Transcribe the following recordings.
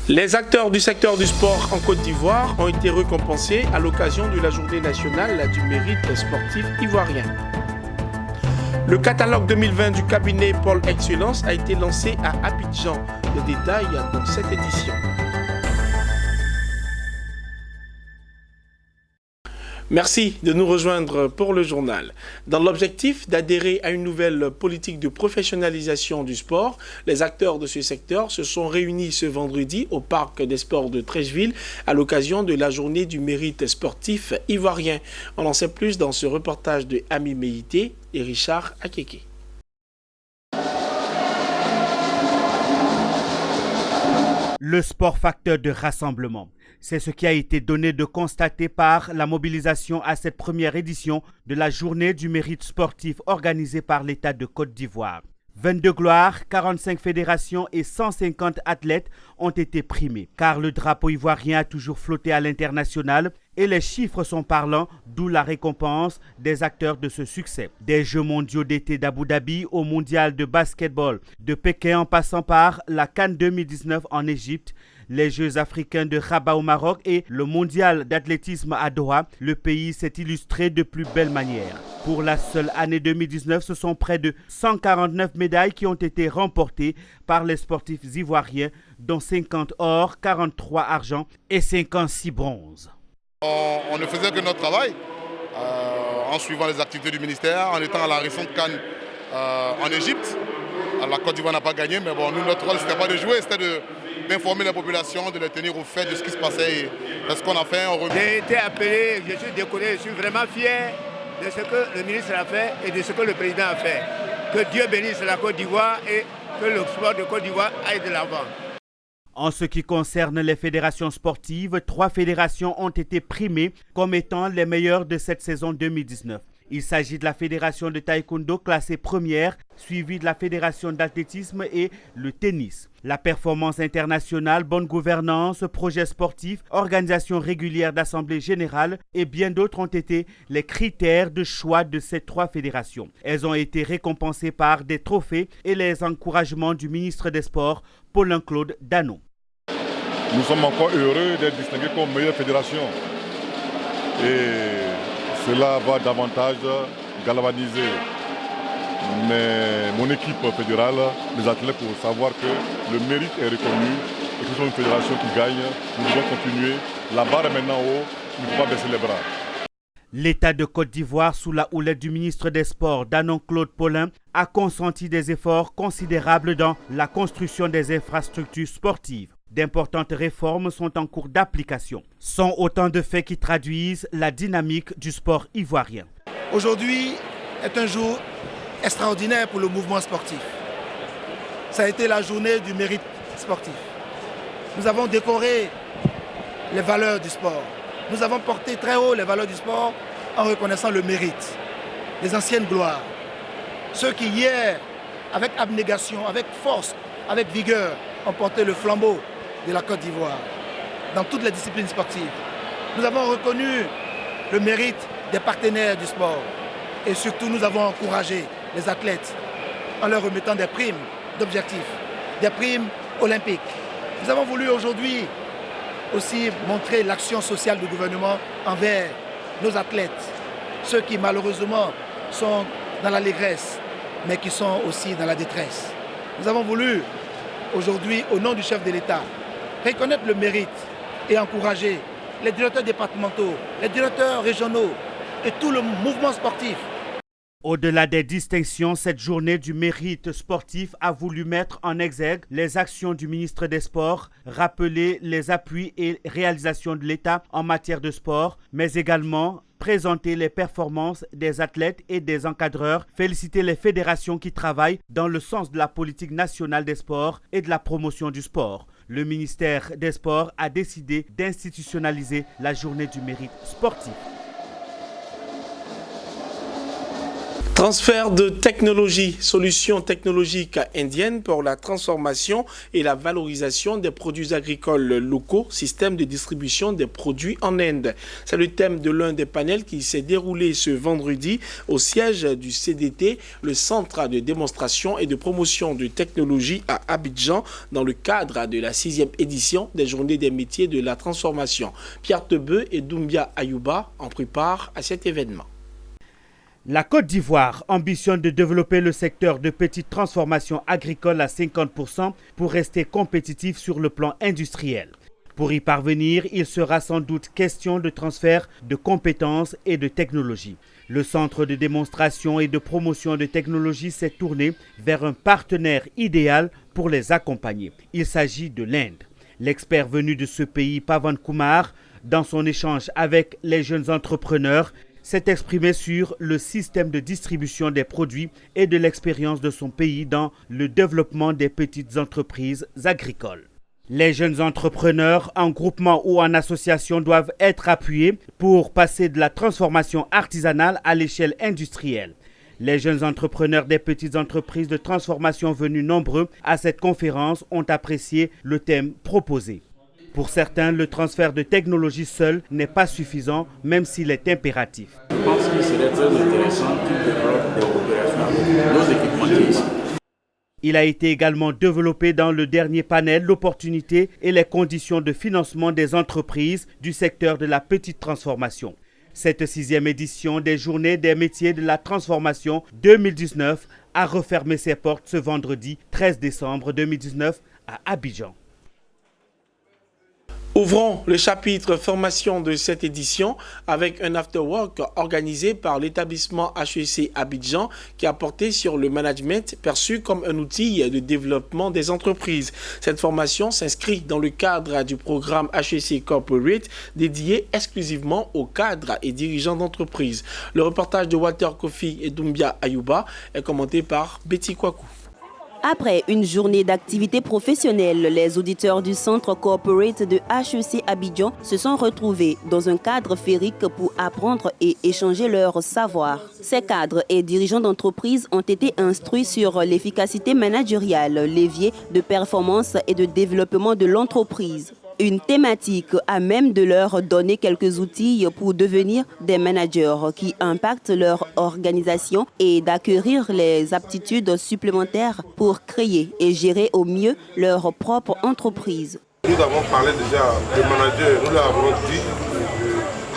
Les acteurs du secteur du sport en Côte d'Ivoire ont été récompensés à l'occasion de la journée nationale du mérite sportif ivoirien. Le catalogue 2020 du cabinet Paul Excellence a été lancé à Abidjan. Le détail dans cette édition. Merci de nous rejoindre pour le journal. Dans l'objectif d'adhérer à une nouvelle politique de professionnalisation du sport, les acteurs de ce secteur se sont réunis ce vendredi au Parc des Sports de Treichville à l'occasion de la journée du mérite sportif ivoirien. On en sait plus dans ce reportage de Ami Meïté et Richard Akeke. Le sport facteur de rassemblement. C'est ce qui a été donné de constater par la mobilisation à cette première édition de la journée du mérite sportif organisée par l'État de Côte d'Ivoire. 22 gloires, 45 fédérations et 150 athlètes ont été primés, car le drapeau ivoirien a toujours flotté à l'international et les chiffres sont parlants, d'où la récompense des acteurs de ce succès. Des Jeux mondiaux d'été d'Abu Dhabi au mondial de basketball de Pékin en passant par la CAN 2019 en Égypte, les Jeux africains de Rabat au Maroc et le mondial d'athlétisme à Doha, le pays s'est illustré de plus belle manière. Pour la seule année 2019, ce sont près de 149 médailles qui ont été remportées par les sportifs ivoiriens, dont 50 or, 43 argent et 56 bronzes. On ne faisait que notre travail en suivant les activités du ministère, en étant à la récente CAN en Égypte. La Côte d'Ivoire n'a pas gagné, mais bon, nous, notre rôle, ce n'était pas de jouer, c'était d'informer la population, de les tenir au fait de ce qui se passait et de ce qu'on a fait. J'ai été appelé, je suis décoré, je suis vraiment fier de ce que le ministre a fait et de ce que le président a fait. Que Dieu bénisse la Côte d'Ivoire et que le sport de Côte d'Ivoire aille de l'avant. En ce qui concerne les fédérations sportives, 3 fédérations ont été primées comme étant les meilleures de cette saison 2019. Il s'agit de la fédération de taekwondo classée première, suivie de la fédération d'athlétisme et le tennis. La performance internationale, bonne gouvernance, projet sportif, organisation régulière d'assemblée générale et bien d'autres ont été les critères de choix de ces 3 fédérations. Elles ont été récompensées par des trophées et les encouragements du ministre des Sports, Paulin-Claude Danon. Nous sommes encore heureux d'être distingués comme meilleure fédération. Et cela va davantage galvaniser mon équipe fédérale, les athlètes, pour savoir que le mérite est reconnu et que nous sommes une fédération qui gagne. Nous devons continuer. La barre est maintenant haut, il ne faut pas baisser les bras. L'État de Côte d'Ivoire, sous la houlette du ministre des Sports, Danon Claude Paulin, a consenti des efforts considérables dans la construction des infrastructures sportives. D'importantes réformes sont en cours d'application. Sont autant de faits qui traduisent la dynamique du sport ivoirien. Aujourd'hui est un jour extraordinaire pour le mouvement sportif. Ça a été la journée du mérite sportif. Nous avons décoré les valeurs du sport. Nous avons porté très haut les valeurs du sport en reconnaissant le mérite, les anciennes gloires. Ceux qui hier, avec abnégation, avec force, avec vigueur, ont porté le flambeau de la Côte d'Ivoire dans toutes les disciplines sportives. Nous avons reconnu le mérite des partenaires du sport et surtout nous avons encouragé les athlètes en leur remettant des primes d'objectifs, des primes olympiques. Nous avons voulu aujourd'hui aussi montrer l'action sociale du gouvernement envers nos athlètes, ceux qui malheureusement sont dans l'allégresse mais qui sont aussi dans la détresse. Nous avons voulu aujourd'hui, au nom du chef de l'État, reconnaître le mérite et encourager les directeurs départementaux, les directeurs régionaux et tout le mouvement sportif. Au-delà des distinctions, cette journée du mérite sportif a voulu mettre en exergue les actions du ministre des Sports, rappeler les appuis et réalisations de l'État en matière de sport, mais également présenter les performances des athlètes et des encadreurs, féliciter les fédérations qui travaillent dans le sens de la politique nationale des sports et de la promotion du sport. Le ministère des Sports a décidé d'institutionnaliser la journée du mérite sportif. Transfert de technologie, solutions technologiques indiennes pour la transformation et la valorisation des produits agricoles locaux, système de distribution des produits en Inde. C'est le thème de l'un des panels qui s'est déroulé ce vendredi au siège du CDT, le Centre de démonstration et de promotion de technologie à Abidjan, dans le cadre de la 6e édition des Journées des métiers de la transformation. Pierre Tebeu et Doumbia Ayouba en préparent à cet événement. La Côte d'Ivoire ambitionne de développer le secteur de petites transformations agricoles à 50% pour rester compétitif sur le plan industriel. Pour y parvenir, il sera sans doute question de transfert de compétences et de technologies. Le Centre de démonstration et de promotion de technologie s'est tourné vers un partenaire idéal pour les accompagner. Il s'agit de l'Inde. L'expert venu de ce pays, Pavan Kumar, dans son échange avec les jeunes entrepreneurs, s'est exprimé sur le système de distribution des produits et de l'expérience de son pays dans le développement des petites entreprises agricoles. Les jeunes entrepreneurs, en groupement ou en association, doivent être appuyés pour passer de la transformation artisanale à l'échelle industrielle. Les jeunes entrepreneurs des petites entreprises de transformation venus nombreux à cette conférence ont apprécié le thème proposé. Pour certains, le transfert de technologie seul n'est pas suffisant, même s'il est impératif. Je pense qu'il serait très intéressant qu'ils développent des coopérations avec nos équipementiers. Il a été également développé dans le dernier panel l'opportunité et les conditions de financement des entreprises du secteur de la petite transformation. Cette 6e édition des Journées des métiers de la transformation 2019 a refermé ses portes ce vendredi 13 décembre 2019 à Abidjan. Ouvrons le chapitre formation de cette édition avec un afterwork organisé par l'établissement HEC Abidjan qui a porté sur le management perçu comme un outil de développement des entreprises. Cette formation s'inscrit dans le cadre du programme HEC Corporate dédié exclusivement aux cadres et dirigeants d'entreprises. Le reportage de Walter Kofi et Doumbia Ayouba est commenté par Betty Kwaku. Après une journée d'activité professionnelle, les auditeurs du centre corporate de HEC Abidjan se sont retrouvés dans un cadre féerique pour apprendre et échanger leur savoir. Ces cadres et dirigeants d'entreprise ont été instruits sur l'efficacité managériale, levier de performance et de développement de l'entreprise. Une thématique à même de leur donner quelques outils pour devenir des managers qui impactent leur organisation et d'acquérir les aptitudes supplémentaires pour créer et gérer au mieux leur propre entreprise. Nous avons parlé déjà de manager, nous l'avons dit,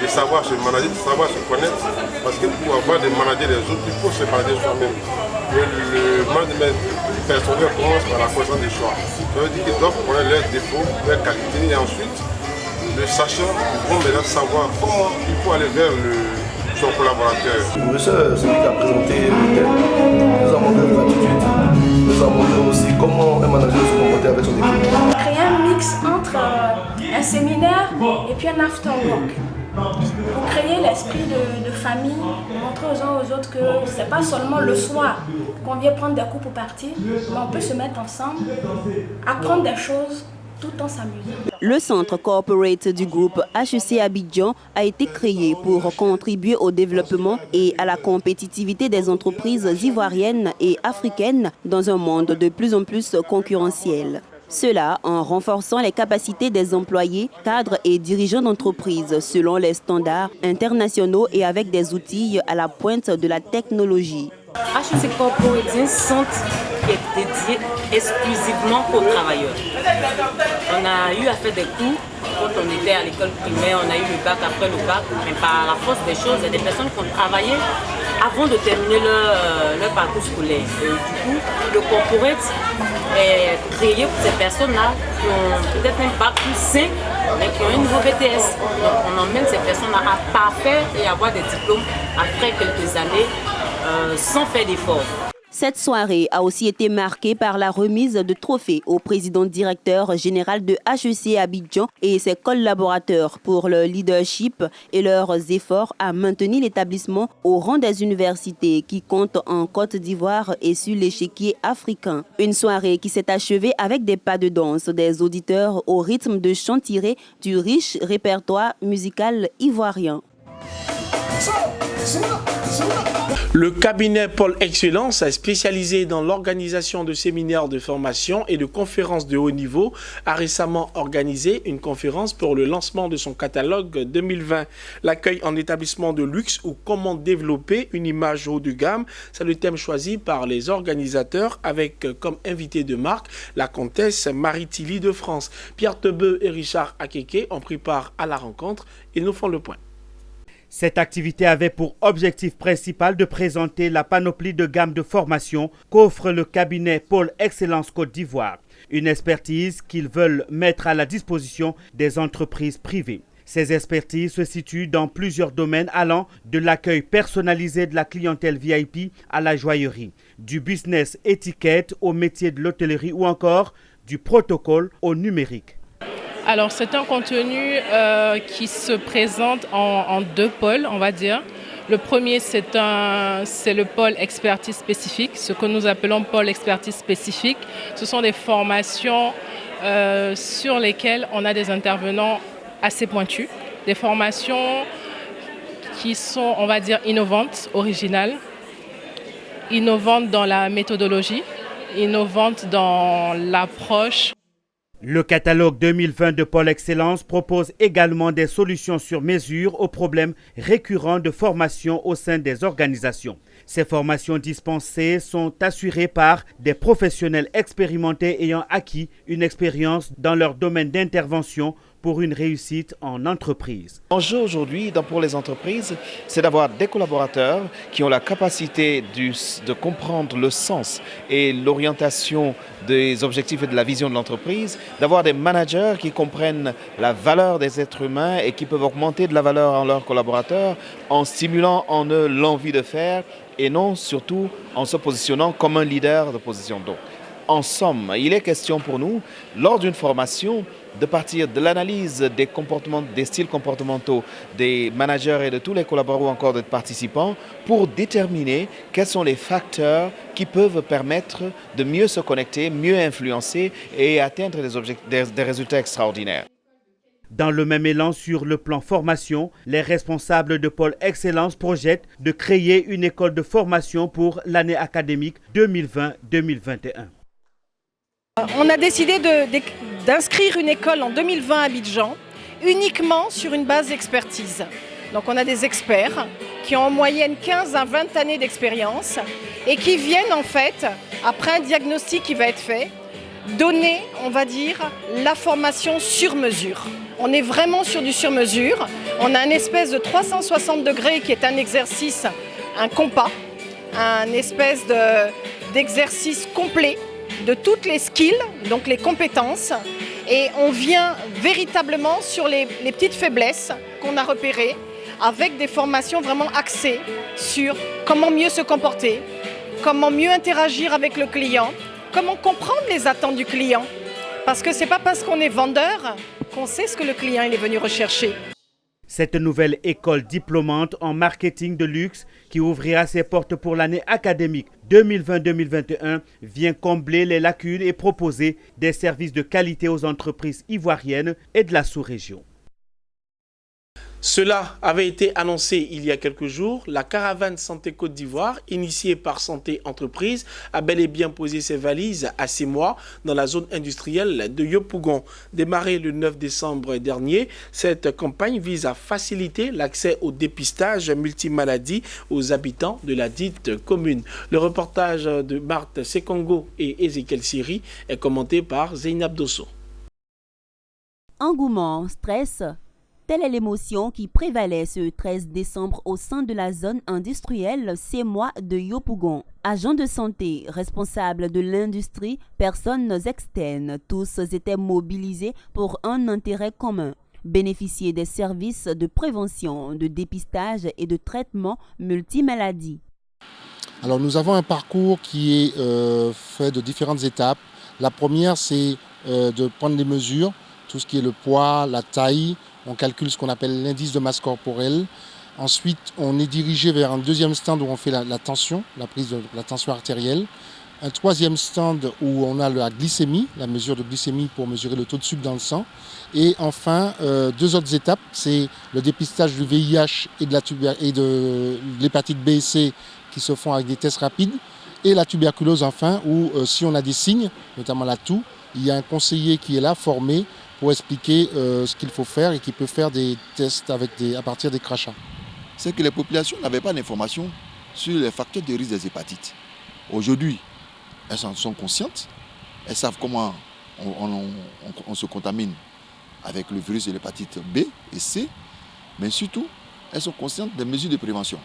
de savoir se manager, de savoir se connaître, parce que pour avoir des managers des autres, il faut se manager soi-même. Le management personnel commence par la connaissance des choix. Ça veut dire qu'ils doivent connaître leurs défauts, leurs qualités, et ensuite, le sachant, ils vont maintenant savoir comment il faut aller vers son collaborateur. Monsieur, celui qui a présenté le thème, nous avons montré nos attitudes, nous avons montré aussi comment un manager se comporter avec son équipe. Créer un mix entre un séminaire et puis un after-work. Pour créer l'esprit de famille, montrer aux uns aux autres que ce n'est pas seulement le soir qu'on vient prendre des coups pour partir, mais on peut se mettre ensemble, apprendre des choses tout en s'amusant. Le centre corporate du groupe HEC Abidjan a été créé pour contribuer au développement et à la compétitivité des entreprises ivoiriennes et africaines dans un monde de plus en plus concurrentiel. Cela en renforçant les capacités des employés, cadres et dirigeants d'entreprises selon les standards internationaux et avec des outils à la pointe de la technologie. HEC Corporate est un centre qui est dédié exclusivement aux travailleurs. On a eu à faire des cours quand on était à l'école primaire, on a eu le bac après le bac, mais par la force des choses, il y a des personnes qui ont travaillé avant de terminer leur parcours scolaire. Et du coup, le corporate est créé pour ces personnes-là qui ont peut-être un bac plus 5, mais qui ont un niveau BTS. Donc on emmène ces personnes-là à parfaire et avoir des diplômes après quelques années sans faire d'efforts. Cette soirée a aussi été marquée par la remise de trophées au président directeur général de HEC Abidjan et ses collaborateurs pour leur leadership et leurs efforts à maintenir l'établissement au rang des universités qui comptent en Côte d'Ivoire et sur l'échiquier africain. Une soirée qui s'est achevée avec des pas de danse des auditeurs au rythme de chants tirés du riche répertoire musical ivoirien. Le cabinet Pôle Excellence, spécialisé dans l'organisation de séminaires de formation et de conférences de haut niveau, a récemment organisé une conférence pour le lancement de son catalogue 2020. L'accueil en établissement de luxe ou comment développer une image haut de gamme, c'est le thème choisi par les organisateurs avec comme invité de marque la comtesse Marie-Tilly de France. Pierre Tebeu et Richard Akeke ont pris part à la rencontre et nous font le point. Cette activité avait pour objectif principal de présenter la panoplie de gamme de formation qu'offre le cabinet Pôle Excellence Côte d'Ivoire, une expertise qu'ils veulent mettre à la disposition des entreprises privées. Ces expertises se situent dans plusieurs domaines allant de l'accueil personnalisé de la clientèle VIP à la joaillerie, du business étiquette au métier de l'hôtellerie ou encore du protocole au numérique. Alors c'est un contenu qui se présente en deux pôles, on va dire. Le premier, c'est le pôle expertise spécifique, ce que nous appelons pôle expertise spécifique. Ce sont des formations sur lesquelles on a des intervenants assez pointus, des formations qui sont, on va dire, innovantes, originales, innovantes dans la méthodologie, innovantes dans l'approche. Le catalogue 2020 de Pôle Excellence propose également des solutions sur mesure aux problèmes récurrents de formation au sein des organisations. Ces formations dispensées sont assurées par des professionnels expérimentés ayant acquis une expérience dans leur domaine d'intervention pour une réussite en entreprise. L'enjeu aujourd'hui pour les entreprises, c'est d'avoir des collaborateurs qui ont la capacité de comprendre le sens et l'orientation des objectifs et de la vision de l'entreprise, d'avoir des managers qui comprennent la valeur des êtres humains et qui peuvent augmenter de la valeur en leurs collaborateurs en stimulant en eux l'envie de faire et non surtout en se positionnant comme un leader de position. Donc, en somme, il est question pour nous, lors d'une formation, de partir de l'analyse des comportements, des styles comportementaux des managers et de tous les collaborateurs ou encore des participants pour déterminer quels sont les facteurs qui peuvent permettre de mieux se connecter, mieux influencer et atteindre des résultats extraordinaires. Dans le même élan sur le plan formation, les responsables de Pôle Excellence projettent de créer une école de formation pour l'année académique 2020-2021. On a décidé d'inscrire une école en 2020 à Abidjan, uniquement sur une base d'expertise. Donc on a des experts qui ont en moyenne 15 à 20 années d'expérience et qui viennent en fait, après un diagnostic qui va être fait, donner, on va dire, la formation sur mesure. On est vraiment sur du sur mesure. On a un espèce de 360 degrés qui est un exercice, un compas, un espèce d'exercice complet de toutes les skills, donc les compétences, et on vient véritablement sur les petites faiblesses qu'on a repérées avec des formations vraiment axées sur comment mieux se comporter, comment mieux interagir avec le client, comment comprendre les attentes du client. Parce que ce n'est pas parce qu'on est vendeur qu'on sait ce que le client il est venu rechercher. Cette nouvelle école diplômante en marketing de luxe qui ouvrira ses portes pour l'année académique 2020-2021 vient combler les lacunes et proposer des services de qualité aux entreprises ivoiriennes et de la sous-région. Cela avait été annoncé il y a quelques jours. La caravane Santé Côte d'Ivoire, initiée par Santé Entreprise, a bel et bien posé ses valises à 6 mois dans la zone industrielle de Yopougon. Démarrée le 9 décembre dernier, cette campagne vise à faciliter l'accès au dépistage multimaladies aux habitants de la dite commune. Le reportage de Marthe Sekongo et Ezekiel Siri est commenté par Zeynab Dosso. Engouement, stress. Telle est l'émotion qui prévalait ce 13 décembre au sein de la zone industrielle CEMOA de Yopougon. Agents de santé, responsables de l'industrie, personnes externes, tous étaient mobilisés pour un intérêt commun. Bénéficier des services de prévention, de dépistage et de traitement multimaladies. Alors nous avons un parcours qui est fait de différentes étapes. La première, c'est de prendre des mesures, tout ce qui est le poids, la taille. On calcule ce qu'on appelle l'indice de masse corporelle. Ensuite, on est dirigé vers un deuxième stand où on fait la tension, la prise de la tension artérielle. un troisième stand où on a la glycémie, la mesure de glycémie pour mesurer le taux de sucre dans le sang. Et enfin, deux autres étapes, c'est le dépistage du VIH et de l'hépatite B et C qui se font avec des tests rapides. Et la tuberculose enfin, où si on a des signes, notamment la toux, il y a un conseiller qui est là, formé, pour expliquer ce qu'il faut faire et qui peut faire des tests à partir des crachats. C'est que les populations n'avaient pas d'informations sur les facteurs de risque des hépatites. Aujourd'hui, elles en sont conscientes, elles savent comment on se contamine avec le virus de l'hépatite B et C, mais surtout, elles sont conscientes des mesures de prévention.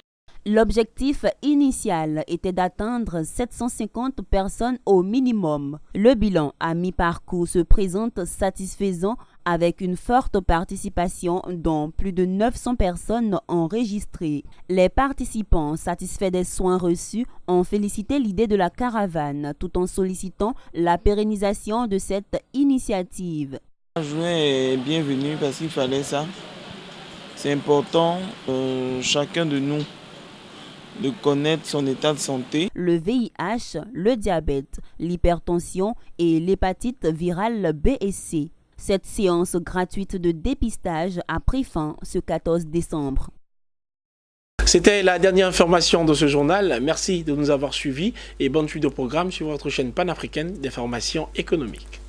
L'objectif initial était d'atteindre 750 personnes au minimum. Le bilan à mi-parcours se présente satisfaisant avec une forte participation dont plus de 900 personnes enregistrées. Les participants satisfaits des soins reçus ont félicité l'idée de la caravane tout en sollicitant la pérennisation de cette initiative. La journée est bienvenue parce qu'il fallait ça. C'est important, chacun de nous, de connaître son état de santé. Le VIH, le diabète, l'hypertension et l'hépatite virale B et C. Cette séance gratuite de dépistage a pris fin ce 14 décembre. C'était la dernière information de ce journal. Merci de nous avoir suivis et bonne suite de programme sur votre chaîne panafricaine d'information économique.